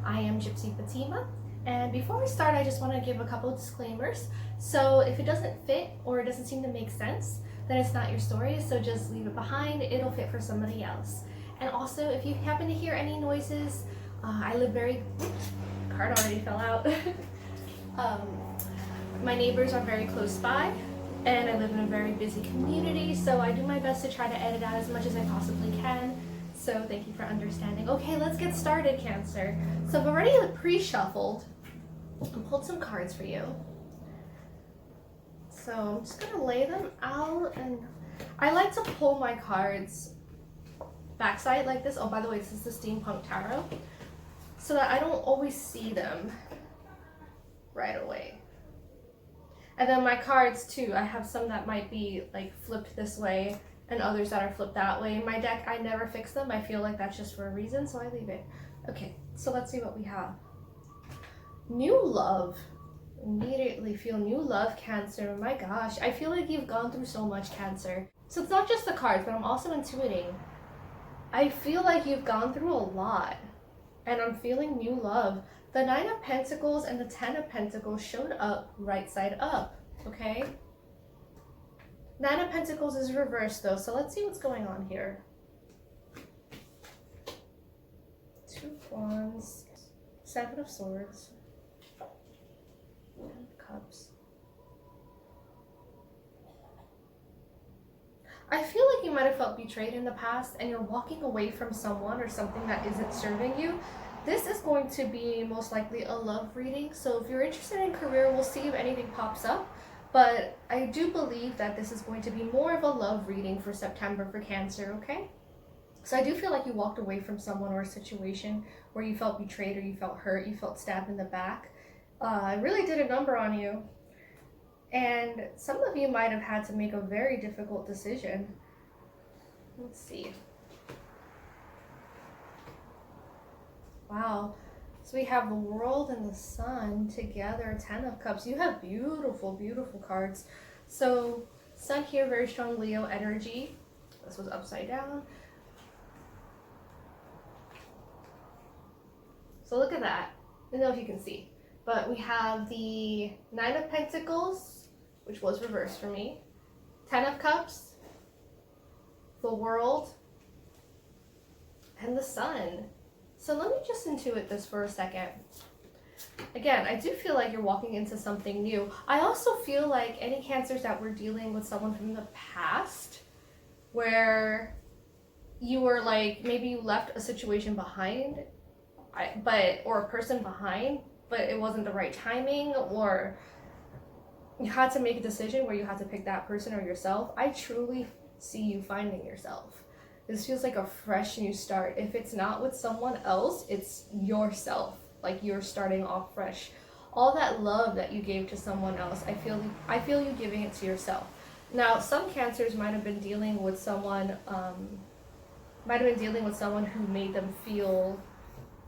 I am Gypsy Fatima, and before we start, I just want to give a couple of disclaimers. So if it doesn't fit or it doesn't seem to make sense, then it's not your story, so just leave it behind. It'll fit for somebody else. And also, if you happen to hear any noises, I live very... card already fell out. My neighbors are very close by, and I live in a very busy community, so I do my best to try to edit out as much as I possibly can. So thank you for understanding. Okay, let's get started, Cancer. So I've already pre-shuffled and pulled some cards for you. So I'm just gonna lay them out, and I like to pull my cards backside like this. Oh, by the way, this is the Steampunk Tarot, so that I don't always see them right away. And then my cards too, I have some that might be like flipped this way and others that are flipped that way. In my deck, I never fix them. I feel like that's just for a reason, so I leave it. Okay, so let's see what we have. New love. Immediately feel new love, Cancer. My gosh, I feel like you've gone through so much, Cancer. So it's not just the cards, but I'm also intuiting. I feel like you've gone through a lot, and I'm feeling new love. The Nine of Pentacles and the Ten of Pentacles showed up right side up, okay? Nine of Pentacles is reversed though, so let's see what's going on here. Two of Wands, Seven of Swords, Ten of Cups. I feel like you might have felt betrayed in the past and you're walking away from someone or something that isn't serving you. This is going to be most likely a love reading, so if you're interested in career, we'll see if anything pops up. But I do believe that this is going to be more of a love reading for September for Cancer, okay? So I do feel like you walked away from someone or a situation where you felt betrayed or you felt hurt, you felt stabbed in the back. It really did a number on you. And some of you might have had to make a very difficult decision. Let's see. Wow. So we have the World and the Sun together, Ten of Cups. You have beautiful, beautiful cards. So Sun here, very strong Leo energy. This was upside down. So look at that. I don't know if you can see. But we have the Nine of Pentacles, which was reversed for me. Ten of Cups, the World, and the Sun. So let me just intuit this for a second. Again, I do feel like you're walking into something new. I also feel like any Cancers that were dealing with someone from the past where you were like, maybe you left a situation behind, or a person behind, but it wasn't the right timing, or you had to make a decision where you had to pick that person or yourself. I truly see you finding yourself. This feels like a fresh new start. If it's not with someone else, it's yourself. Like you're starting off fresh. All that love that you gave to someone else, I feel you giving it to yourself. Now, some Cancers might have been dealing with someone, who made them feel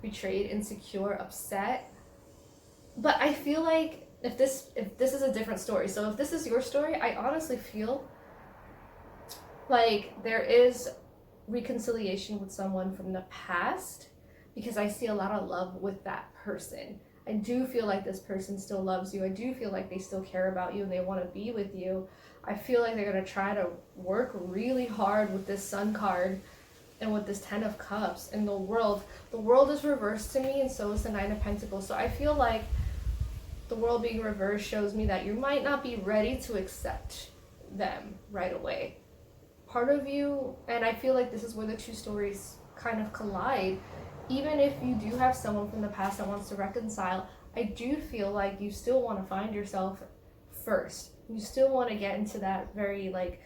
betrayed, insecure, upset. But I feel like if this is a different story. So if this is your story, I honestly feel like there is reconciliation with someone from the past, because I see a lot of love with that person. I do feel like this person still loves you. I do feel like they still care about you and they want to be with you. I feel like they're going to try to work really hard with this Sun card and with this Ten of Cups and the World. The World is reversed to me, and so is the Nine of Pentacles. So I feel like the World being reversed shows me that you might not be ready to accept them right away. Part of you, and I feel like this is where the two stories kind of collide, even if you do have someone from the past that wants to reconcile, I do feel like you still want to find yourself first. You still want to get into that very like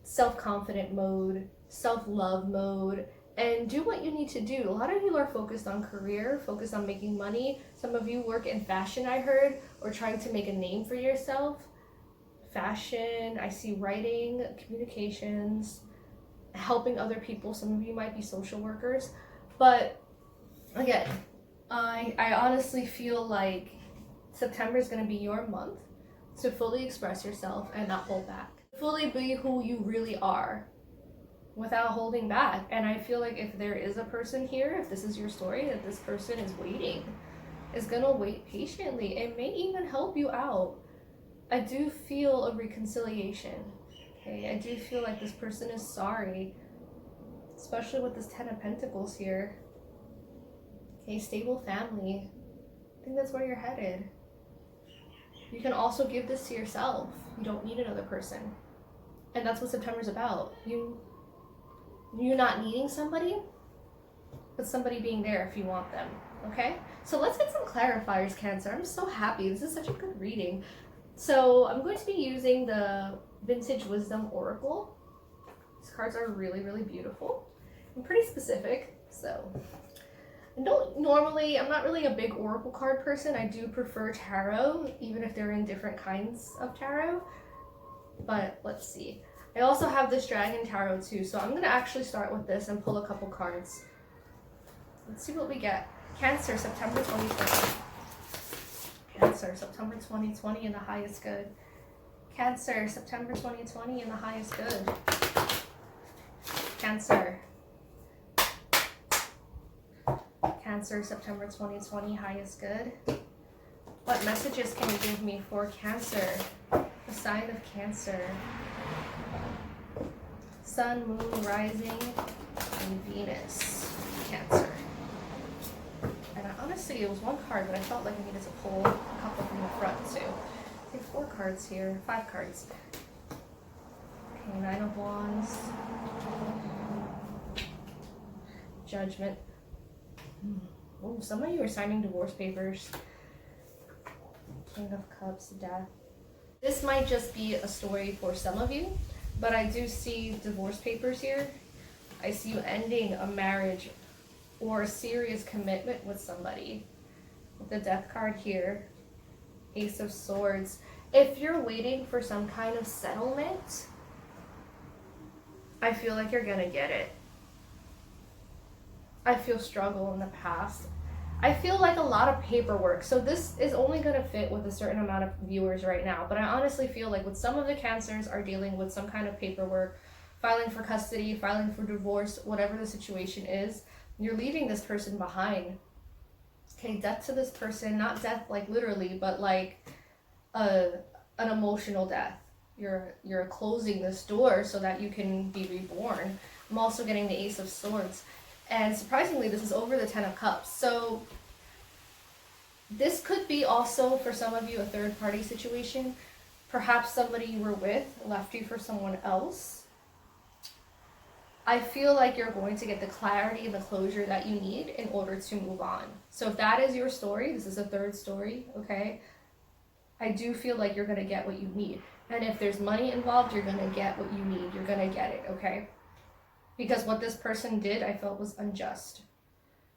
self-confident mode, self-love mode, and do what you need to do. A lot of you are focused on career, focused on making money. Some of you work in fashion, I heard, or trying to make a name for yourself. Fashion, I see writing, communications, helping other people. Some of you might be social workers. But again, I honestly feel like September is going to be your month to fully express yourself and not hold back. Fully be who you really are without holding back. And I feel like if there is a person here, if this is your story, that this person is waiting, is gonna wait patiently. It may even help you out. I do feel a reconciliation. Okay, I do feel like this person is sorry, especially with this 10 of Pentacles here. Okay, stable family. I think that's where you're headed. You can also give this to yourself. You don't need another person. And that's what September's about. You not needing somebody, but somebody being there if you want them. Okay? So let's get some clarifiers, Cancer. I'm so happy. This is such a good reading. So I'm going to be using the Vintage Wisdom Oracle. These cards are really, really beautiful and pretty specific. So I'm not really a big Oracle card person. I do prefer tarot, even if they're in different kinds of tarot. But let's see. I also have this Dragon Tarot too. So I'm going to actually start with this and pull a couple cards. Let's see what we get. Cancer, September 2020. Cancer, September 2020 in the highest good. Cancer, September 2020 in the highest good. Cancer. Cancer, September 2020, highest good. What messages can you give me for Cancer? The sign of Cancer. Sun, Moon, Rising, and Venus. Cancer. And honestly, it was one card, but I felt like I needed to pull a couple from the front too. I think 4 cards here, 5 cards. Okay, 9 of Wands. Judgment. Oh, some of you are signing divorce papers. King of Cups, Death. This might just be a story for some of you, but I do see divorce papers here. I see you ending a marriage or a serious commitment with somebody. With the Death card here, Ace of Swords. If you're waiting for some kind of settlement, I feel like you're gonna get it. I feel struggle in the past. I feel like a lot of paperwork. So this is only going to fit with a certain amount of viewers right now. But I honestly feel like with some of the Cancers are dealing with some kind of paperwork, filing for custody, filing for divorce, whatever the situation is, you're leaving this person behind. Okay, death to this person, not death like literally, but like an emotional death. You're closing this door so that you can be reborn. I'm also getting the Ace of Swords. And surprisingly, this is over the 10 of Cups. So this could be also, for some of you, a third-party situation. Perhaps somebody you were with left you for someone else. I feel like you're going to get the clarity and the closure that you need in order to move on. So if that is your story, this is a third story, okay? I do feel like you're going to get what you need. And if there's money involved, you're going to get what you need. You're going to get it, okay? Because what this person did, I felt was unjust.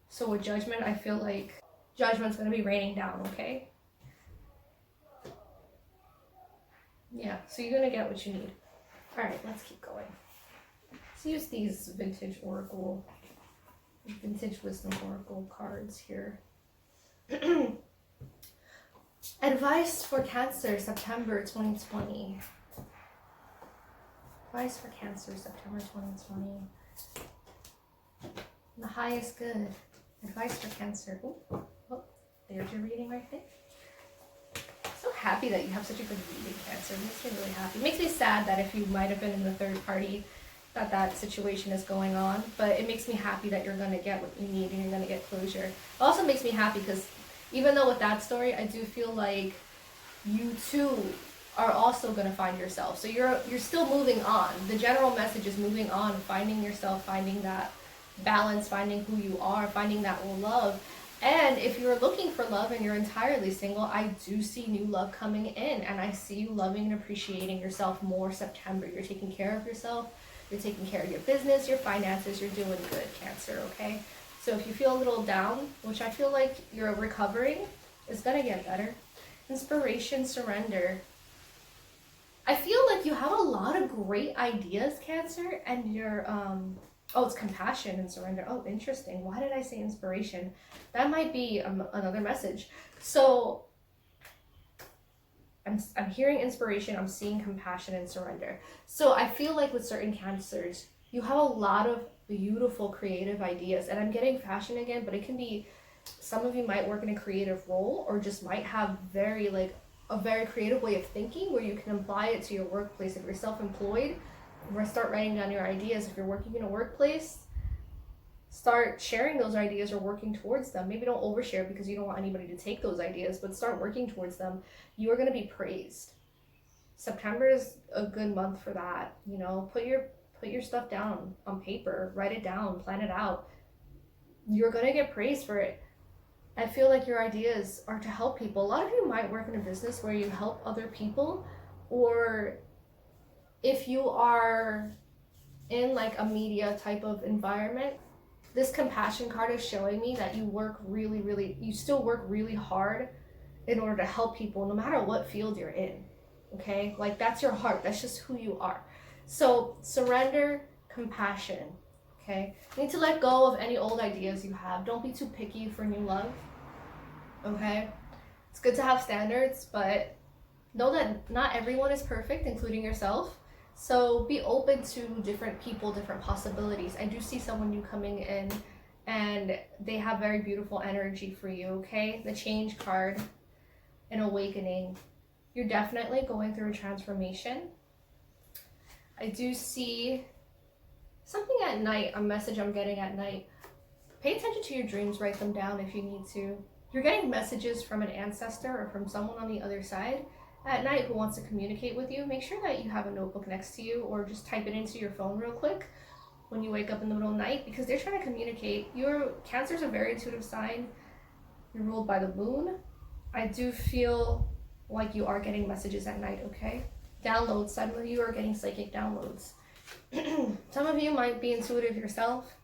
So with Judgment, I feel like Judgment's going to be raining down, okay? Yeah, so you're going to get what you need. All right, let's keep going. Let's use these Vintage Wisdom Oracle cards here. Advice for Cancer, September 2020. Advice for Cancer, September 2020. The highest good. Advice for Cancer. Oh, there's your reading right there. So happy that you have such a good reading, Cancer. It makes me really happy. It makes me sad that if you might have been in the third party, that situation is going on. But it makes me happy that you're going to get what you need and you're going to get closure. It also makes me happy because even though with that story, I do feel like you too are also going to find yourself. So you're still moving on. The general message is moving on, finding yourself, finding that balance, finding who you are, finding that love. And if you're looking for love and you're entirely single, I do see new love coming in, and I see you loving and appreciating yourself more September. You're taking care of yourself. You're taking care of your business, your finances. You're doing good, Cancer, okay? So if you feel a little down, which I feel like you're recovering, it's going to get better. Inspiration, surrender. I feel like you have a lot of great ideas, Cancer, and you're, oh, it's compassion and surrender. Oh, interesting. Why did I say inspiration? That might be another message. So I'm hearing inspiration. I'm seeing compassion and surrender. So I feel like with certain Cancers, You have a lot of beautiful creative ideas, and I'm getting fashion again, but it can be, some of you might work in a creative role or just might have very like a very creative way of thinking where you can apply it to your workplace. If you're self-employed, start writing down your ideas. If you're working in a workplace, start sharing those ideas or working towards them. Maybe don't overshare because you don't want anybody to take those ideas, but start working towards them. You are going to be praised. September is a good month for that. You know, put your stuff down on paper, write it down, plan it out. You're going to get praised for it. I feel like your ideas are to help people. A lot of you might work in a business where you help other people, or if you are in like a media type of environment, this compassion card is showing me that you still work really hard in order to help people no matter what field you're in. Okay? Like that's your heart. That's just who you are. So surrender, compassion. Okay? You need to let go of any old ideas you have. Don't be too picky for new love. Okay? It's good to have standards, but know that not everyone is perfect, including yourself. So be open to different people, different possibilities. I do see someone new coming in and they have very beautiful energy for you, okay? The change card, an awakening. You're definitely going through a transformation. I do see something at night, a message I'm getting at night. Pay attention to your dreams, write them down if you need to. You're getting messages from an ancestor or from someone on the other side at night who wants to communicate with you. Make sure that you have a notebook next to you or just type it into your phone real quick when you wake up in the middle of the night, because they're trying to communicate. Your Cancer is a very intuitive sign. You're ruled by the moon. I do feel like you are getting messages at night, okay? Downloads. Some of you are getting psychic downloads. Some of you might be intuitive yourself.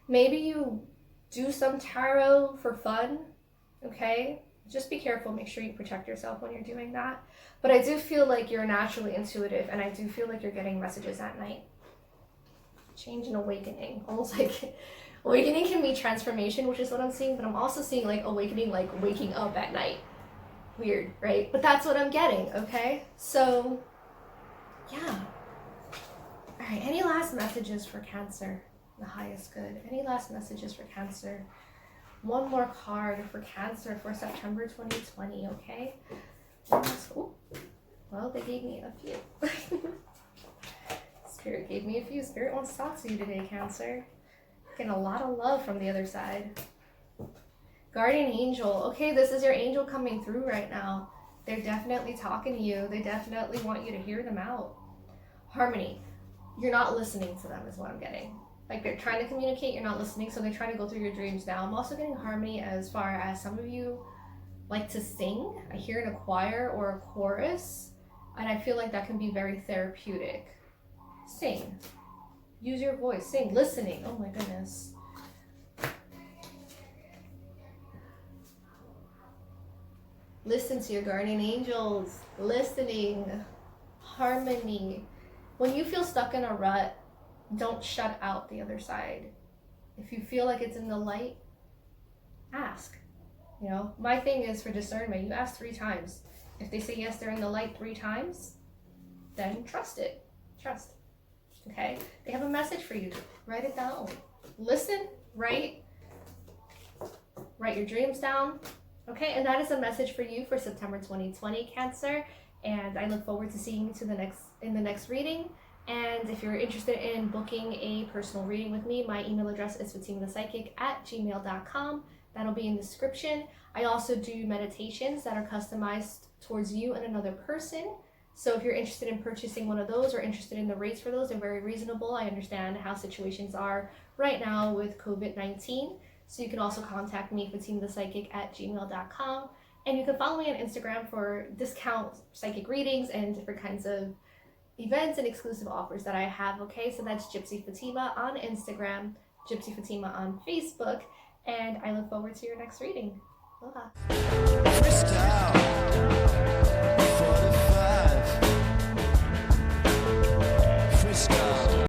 Maybe you do some tarot for fun, okay? Just be careful, make sure you protect yourself when you're doing that. But I do feel like you're naturally intuitive, and I do feel like you're getting messages at night. Change and awakening, almost like awakening can be transformation, which is what I'm seeing, but I'm also seeing like awakening, like waking up at night. Weird, right? But that's what I'm getting, okay? So, yeah. All right, any last messages for Cancer? The highest good. Any last messages for Cancer? One more card for Cancer for September 2020, okay? Well, they gave me a few. Spirit gave me a few. Spirit wants to talk to you today, Cancer. Getting a lot of love from the other side. Guardian angel. Okay, this is your angel coming through right now. They're definitely talking to you. They definitely want you to hear them out. Harmony. You're not listening to them is what I'm getting. Like they're trying to communicate, you're not listening, so they're trying to go through your dreams now. I'm also getting harmony as far as some of you like to sing. I hear in a choir or a chorus, and I feel like that can be very therapeutic. Sing. Use your voice. Sing. Listening. Oh my goodness. Listen to your guardian angels. Listening. Harmony. When you feel stuck in a rut, don't shut out the other side. If you feel like it's in the light, ask. You know, my thing is for discernment, you ask 3 times. If they say yes, they're in the light 3 times, then trust it. Trust. Okay? They have a message for you. Write it down. Listen, write your dreams down. Okay? And that is a message for you for September 2020, Cancer. And I look forward to seeing you in the next reading. And if you're interested in booking a personal reading with me, my email address is fatimathepsychic@gmail.com. That'll be in the description. I also do meditations that are customized towards you and another person. So if you're interested in purchasing one of those or interested in the rates for those, they're very reasonable. I understand how situations are right now with COVID-19. So you can also contact me, fatimathepsychic@gmail.com. And you can follow me on Instagram for discount psychic readings and different kinds of events and exclusive offers that I have, okay? So that's Gypsy Fatima on Instagram, Gypsy Fatima on Facebook, and I look forward to your next reading. Aloha.